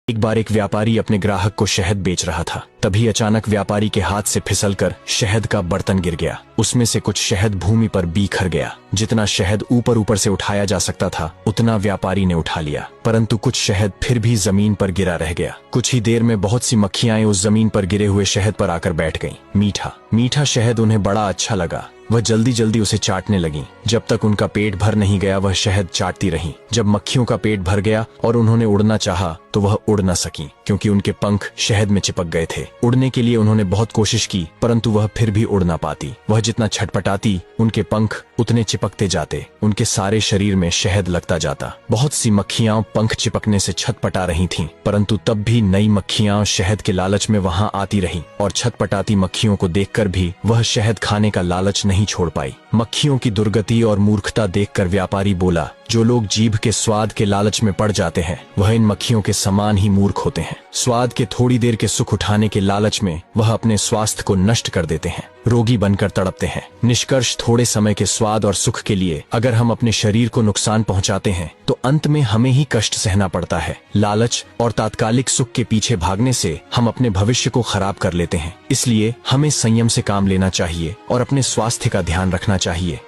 एक बार एक व्यापारी अपने ग्राहक को शहद बेच रहा था। तभी अचानक व्यापारी के हाथ से फिसलकर शहद का बर्तन गिर गया। उसमें से कुछ शहद भूमि पर बिखर गया। जितना शहद ऊपर ऊपर से उठाया जा सकता था उतना व्यापारी ने उठा लिया, परंतु कुछ शहद फिर भी जमीन पर गिरा रह गया। कुछ ही देर में बहुत सी मक्खियां उस जमीन पर गिरे हुए शहद पर आकर बैठ गईं। मीठा मीठा शहद उन्हें बड़ा अच्छा लगा। वह जल्दी जल्दी उसे चाटने लगीं। जब तक उनका पेट भर नहीं गया वह शहद चाटती रहीं। जब मक्खियों का पेट भर गया और उन्होंने उड़ना चाहा तो वह उड़ न सकीं, क्योंकि उनके पंख शहद में चिपक गए थे। उड़ने के लिए उन्होंने बहुत कोशिश की, परंतु वह फिर भी उड़ ना पाती। वह जितना छटपटाती उनके पंख उतने चिपकते जाते। उनके सारे शरीर में शहद लगता जाता। बहुत सी मक्खियां पंख चिपकने से छटपटा रही थीं, परंतु तब भी नई मक्खियां शहद के लालच में वहां आती रहीं और छटपटाती मक्खियों को देखकर भी वह शहद खाने का लालच नहीं छोड़ पाई। मक्खियों की दुर्गति और मूर्खता देखकर व्यापारी बोला, जो लोग जीभ के स्वाद के लालच में पड़ जाते हैं वह इन मक्खियों के समान ही मूर्ख होते हैं। स्वाद के थोड़ी देर के सुख उठाने के लालच में वह अपने स्वास्थ्य को नष्ट कर देते हैं, रोगी बनकर तड़पते हैं। निष्कर्ष, थोड़े समय के स्वाद और सुख के लिए अगर हम अपने शरीर को नुकसान पहुंचाते हैं तो अंत में हमें ही कष्ट सहना पड़ता है। लालच और तात्कालिक सुख के पीछे भागने से हम अपने भविष्य को खराब कर लेते हैं। इसलिए हमें संयम से काम लेना चाहिए और अपने स्वास्थ्य का ध्यान रखना चाहिए।